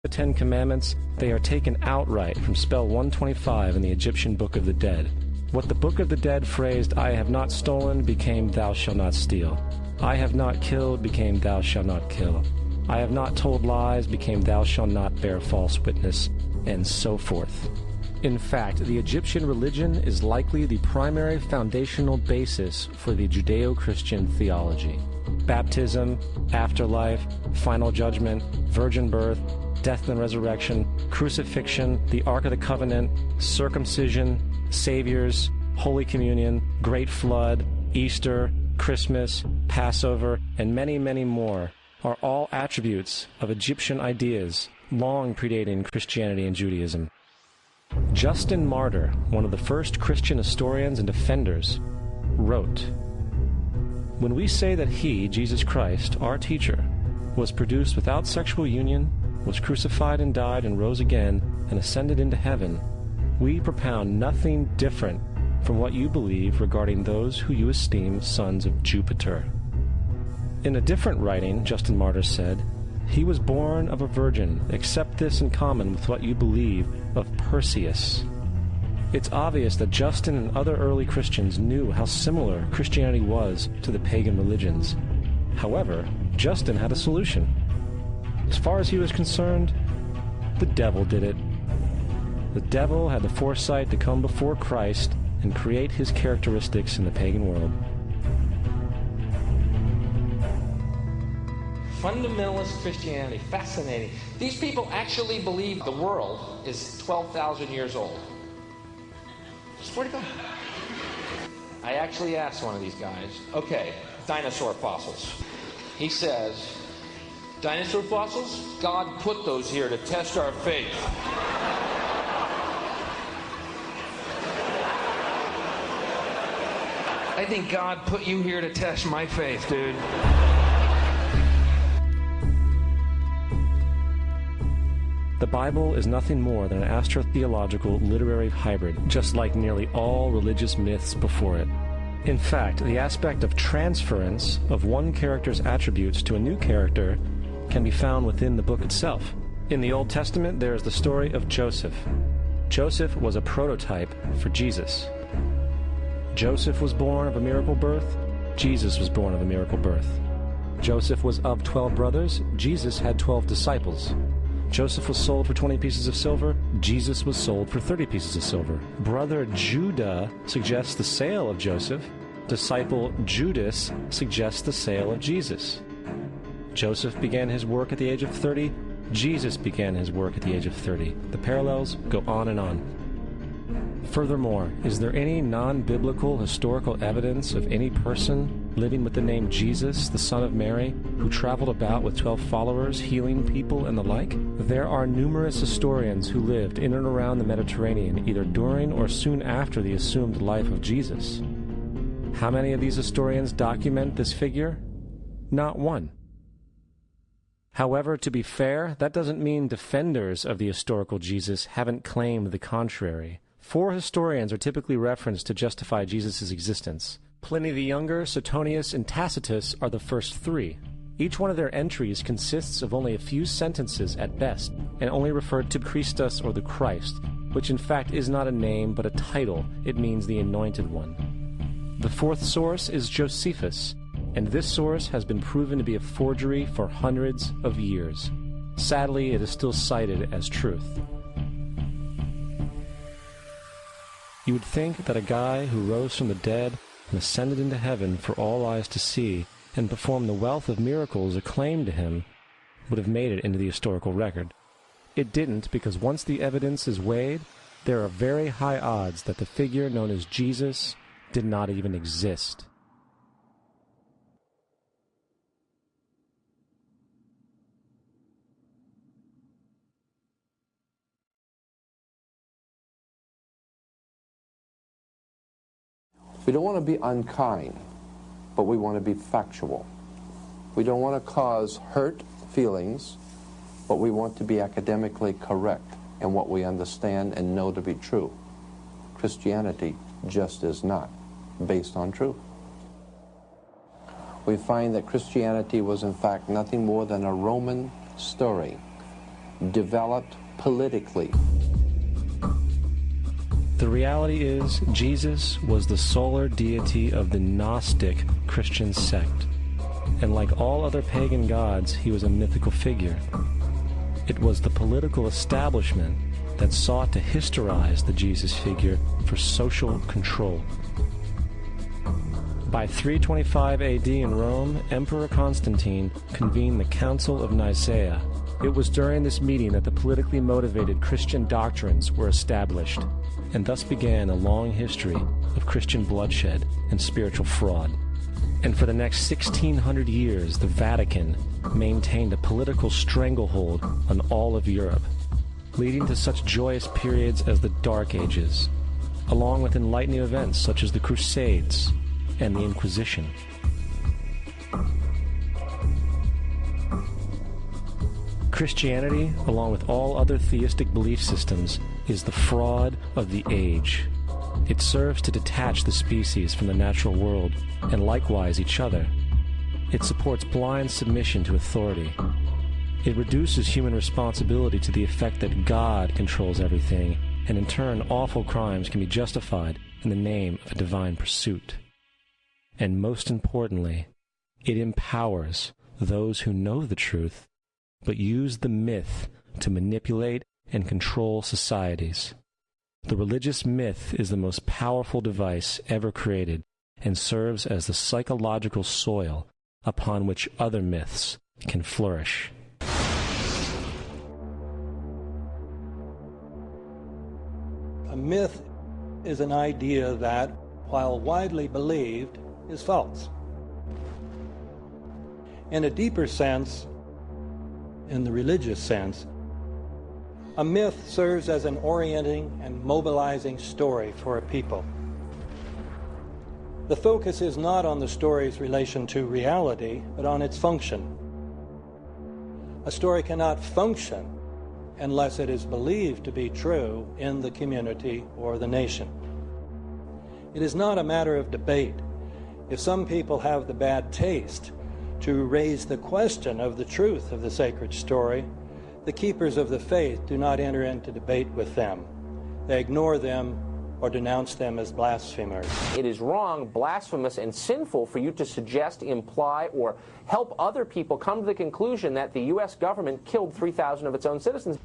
The Ten Commandments, they are taken outright from spell 125 in the Egyptian Book of the Dead. What the Book of the Dead phrased, "I have not stolen," became "thou shalt not steal." "I have not killed," became "thou shalt not kill." "I have not told lies," became "thou shalt not bear false witness," and so forth. In fact, the Egyptian religion is likely the primary foundational basis for the Judeo-Christian theology. Baptism, afterlife, final judgment, virgin birth, death and resurrection, crucifixion, the Ark of the Covenant, circumcision, saviors, Holy Communion, Great Flood, Easter, Christmas, Passover, and many, many more are all attributes of Egyptian ideas long predating Christianity and Judaism. Justin Martyr, one of the first Christian historians and defenders, wrote, "When we say that he, Jesus Christ, our teacher, was produced without sexual union, was crucified and died and rose again and ascended into heaven, we propound nothing different from what you believe regarding those who you esteem sons of Jupiter." In a different writing, Justin Martyr said, "He was born of a virgin, except this in common with what you believe of Perseus." It's obvious that Justin and other early Christians knew how similar Christianity was to the pagan religions. However, Justin had a solution. As far as he was concerned, the devil did it. The devil had the foresight to come before Christ and create his characteristics in the pagan world. Fundamentalist Christianity, fascinating. These people actually believe the world is 12,000 years old. Swear to God. I actually asked one of these guys, okay, dinosaur fossils. He says, dinosaur fossils? God put those here to test our faith. I think God put you here to test my faith, dude. The Bible is nothing more than an astrotheological literary hybrid, just like nearly all religious myths before it. In fact, the aspect of transference of one character's attributes to a new character can be found within the book itself. In the Old Testament, there is the story of Joseph. Joseph was a prototype for Jesus. Joseph was born of a miracle birth. Jesus was born of a miracle birth. Joseph was of 12 brothers. Jesus had 12 disciples. Joseph was sold for 20 pieces of silver. Jesus was sold for 30 pieces of silver. Brother Judah suggests the sale of Joseph. Disciple Judas suggests the sale of Jesus. Joseph began his work at the age of 30. Jesus began his work at the age of 30. The parallels go on and on. Furthermore, is there any non-biblical historical evidence of any person living with the name Jesus, the son of Mary, who traveled about with 12 followers, healing people and the like? There are numerous historians who lived in and around the Mediterranean, either during or soon after the assumed life of Jesus. How many of these historians document this figure? Not one. However, to be fair, that doesn't mean defenders of the historical Jesus haven't claimed the contrary. 4 historians are typically referenced to justify Jesus' existence. Pliny the Younger, Suetonius, and Tacitus are the first 3. Each one of their entries consists of only a few sentences at best, and only referred to Christus or the Christ, which in fact is not a name but a title. It means the Anointed One. The 4th source is Josephus, and this source has been proven to be a forgery for hundreds of years. Sadly, it is still cited as truth. You would think that a guy who rose from the dead and ascended into heaven for all eyes to see and performed the wealth of miracles acclaimed to him would have made it into the historical record. It didn't, because once the evidence is weighed, there are very high odds that the figure known as Jesus did not even exist. We don't want to be unkind, but we want to be factual. We don't want to cause hurt feelings, but we want to be academically correct in what we understand and know to be true. Christianity just is not based on truth. We find that Christianity was in fact nothing more than a Roman story developed politically. The reality is, Jesus was the solar deity of the Gnostic Christian sect. And like all other pagan gods, he was a mythical figure. It was the political establishment that sought to historize the Jesus figure for social control. By 325 AD in Rome, Emperor Constantine convened the Council of Nicaea. It was during this meeting that the politically motivated Christian doctrines were established, and thus began a long history of Christian bloodshed and spiritual fraud. And for the next 1600 years, the Vatican maintained a political stranglehold on all of Europe, leading to such joyous periods as the Dark Ages, along with enlightening events such as the Crusades and the Inquisition. Christianity, along with all other theistic belief systems, is the fraud of the age. It serves to detach the species from the natural world, and likewise each other. It supports blind submission to authority. It reduces human responsibility to the effect that God controls everything, and in turn awful crimes can be justified in the name of a divine pursuit. And most importantly, it empowers those who know the truth, but use the myth to manipulate and control societies. The religious myth is the most powerful device ever created and serves as the psychological soil upon which other myths can flourish. A myth is an idea that, while widely believed, is false. In a deeper sense, in the religious sense, a myth serves as an orienting and mobilizing story for a people. The focus is not on the story's relation to reality, but on its function. A story cannot function unless it is believed to be true in the community or the nation. It is not a matter of debate. If some people have the bad taste to raise the question of the truth of the sacred story, the keepers of the faith do not enter into debate with them. They ignore them or denounce them as blasphemers. It is wrong, blasphemous, and sinful for you to suggest, imply, or help other people come to the conclusion that the U.S. government killed 3,000 of its own citizens.